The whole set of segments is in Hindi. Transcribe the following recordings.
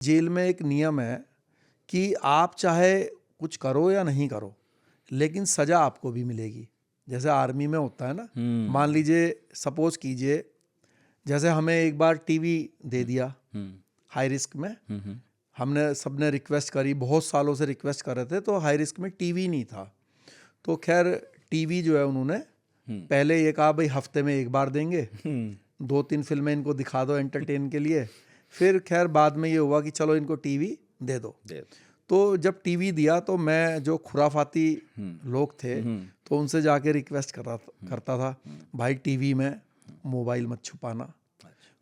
जेल में एक नियम है कि आप चाहे कुछ करो या नहीं करो, लेकिन सज़ा आपको भी मिलेगी। जैसे आर्मी में होता है ना, मान लीजिए सपोज कीजिए, जैसे हमें एक बार टीवी दे दिया हाई रिस्क में, हमने सबने रिक्वेस्ट करी, बहुत सालों से रिक्वेस्ट कर रहे थे, तो हाई रिस्क में टीवी नहीं था। तो खैर टीवी जो है उन्होंने पहले ये कहा भाई हफ्ते में एक बार देंगे, 2-3 फिल्में इनको दिखा दो एंटरटेन के लिए। फिर खैर बाद में ये हुआ कि चलो इनको टीवी दे दो। तो जब टीवी दिया तो मैं, जो खुराफाती लोग थे, तो उनसे जाके रिक्वेस्ट करता था, भाई टीवी में मोबाइल मत छुपाना,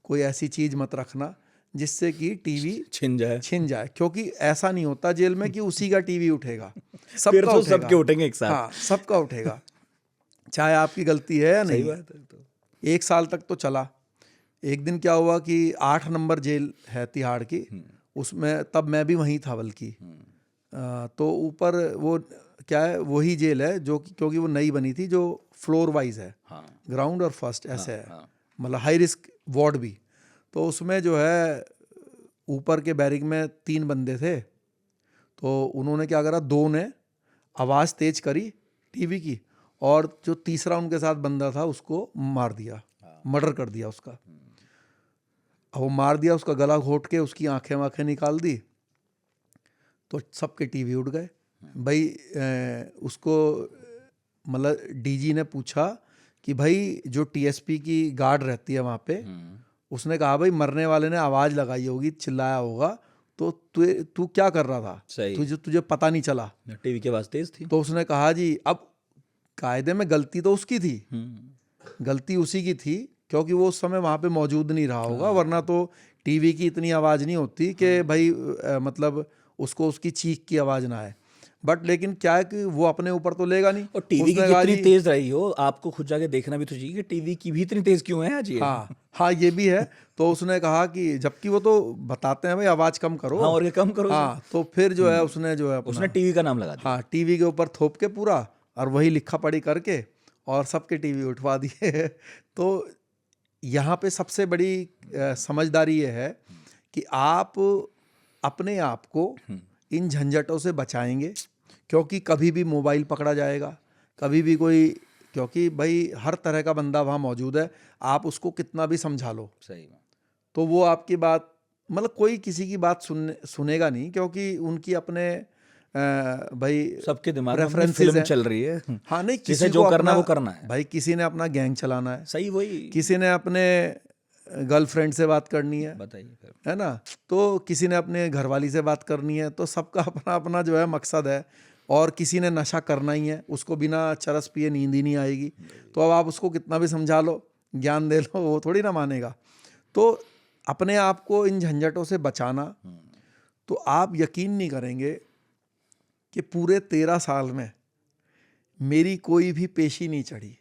कोई ऐसी चीज़ मत रखना जिससे कि टीवी छिन जाए, क्योंकि ऐसा नहीं होता जेल में कि उसी का टीवी उठेगा, सबका उठेगा, सबके उठेंगे एक साथ। हाँ, सबका उठेगा, चाहे आपकी गलती है या नहीं। सही बात है। तो 1 साल तक तो चला। एक दिन क्या हुआ कि 8 नंबर जेल है तिहाड़ की, उसमें तब मैं भी वहीं था बल्कि, तो ऊपर वो क्या है, वही जेल है जो क्योंकि वो नई बनी थी, जो फ्लोर वाइज है, ग्राउंड और फर्स्ट ऐसे है, मतलब हाई रिस्क वार्ड भी। तो उसमें जो है ऊपर के बैरिक में 3 बंदे थे, तो उन्होंने क्या करा, 2 ने आवाज़ तेज करी टीवी की, और जो तीसरा उनके साथ बंदा था उसको मार दिया, मर्डर कर दिया उसका। अब वो मार दिया, उसका गला घोट के उसकी आंखें वाखें निकाल दी, तो सबके टीवी उड़ गए भाई। उसको मतलब डीजी ने पूछा कि भाई जो टीएसपी की गार्ड रहती है वहाँ पे, उसने कहा भाई मरने वाले ने आवाज़ लगाई होगी, चिल्लाया होगा, तो तू क्या कर रहा था, तुझे पता नहीं चला, टीवी की आवाज़ तेज थी। तो उसने कहा जी, अब कायदे में गलती तो उसकी थी, गलती उसी की थी, क्योंकि वो उस समय वहाँ पे मौजूद नहीं रहा होगा, वरना तो टीवी की इतनी आवाज़ नहीं होती कि भाई मतलब उसको उसकी चीख की आवाज़ ना आए। बट लेकिन क्या है कि वो अपने ऊपर तो लेगा नहीं, और टीवी की जितनी तेज रही हो, आपको खुद जाके देखना भी तो चाहिए कि टीवी की भी इतनी तेज क्यों है आज ये। हाँ ये भी है। तो उसने कहा कि जबकि वो तो बताते हैं भाई आवाज़ कम करो, हाँ, और ये कम करो। हाँ, तो फिर जो है उसने टीवी का नाम लगा दिया। हाँ, टीवी के ऊपर थोप के पूरा, और वही लिखा पढ़ी करके, और सबके टीवी उठवा दिए। तो यहाँ पे सबसे बड़ी समझदारी ये है कि आप अपने आप को इन झंझटों से बचाएंगे, क्योंकि कभी भी मोबाइल पकड़ा जाएगा, कभी भी कोई, क्योंकि भाई हर तरह का बंदा वहाँ मौजूद है, आप उसको कितना भी समझा लो, सही, तो वो आपकी बात, मतलब कोई किसी की बात सुनेगा नहीं, क्योंकि उनकी अपने भाई सबके दिमाग में फिल्म चल रही है। हाँ, नहीं, किसी जो करना वो करना है भाई, किसी ने अपना गैंग चलाना है, सही, वही, किसी ने अपने गर्लफ्रेंड से बात करनी है, बताइए, है ना, तो किसी ने अपने घरवाली से बात करनी है, तो सबका अपना अपना जो है मकसद है। और किसी ने नशा करना ही है, उसको बिना चरस पिए नींद ही नहीं आएगी, तो अब आप उसको कितना भी समझा लो, ज्ञान दे लो, वो थोड़ी ना मानेगा। तो अपने आप को इन झंझटों से बचाना, तो आप यकीन नहीं करेंगे कि पूरे 13 साल में मेरी कोई भी पेशी नहीं चढ़ी।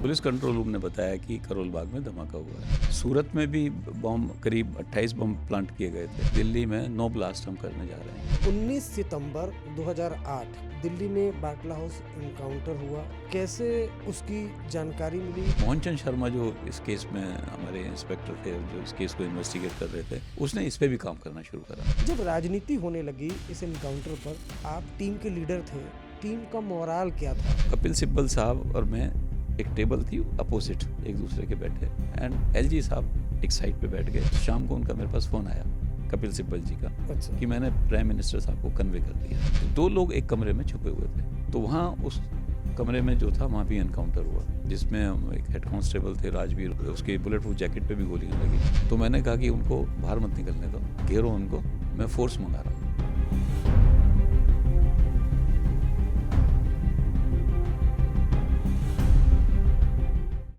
पुलिस कंट्रोल रूम ने बताया कि करोल बाग में धमाका हुआ है। सूरत में भी बम, करीब 28 बम प्लांट किए गए थे। दिल्ली में 9 ब्लास्ट हम करने जा रहे हैं। 19 सितंबर 2008 दिल्ली में बाटला हाउस इनकाउंटर हुआ, कैसे उसकी जानकारी मिली? मोहनचंद शर्मा जो इस केस में हमारे इंस्पेक्टर थे, जो इस केस को इन्वेस्टिगेट कर रहे थे, उसने इस पे भी काम करना शुरू करा। जब राजनीति होने लगी इस इनकाउंटर पर, आप टीम के लीडर थे, टीम का मोराल क्या था? कपिल सिब्बल साहब और मैं, एक टेबल थी अपोजिट एक दूसरे के बैठे, एंड एलजी साहब एक साइड पे बैठ गए। शाम को उनका मेरे पास फ़ोन आया कपिल सिब्बल जी का, अच्छा, कि मैंने प्राइम मिनिस्टर साहब को कन्वे कर दिया। तो 2 लोग एक कमरे में छुपे हुए थे, तो वहाँ उस कमरे में जो था वहाँ भी एनकाउंटर हुआ, जिसमें एक हेड कांस्टेबल थे राजवीर, उसके बुलेट प्रूफ जैकेट पे भी गोलियाँ लगी। तो मैंने कहा कि उनको बाहर मत निकलने दो, घेरो उनको, मैं फोर्स मंगा रहा हूँ।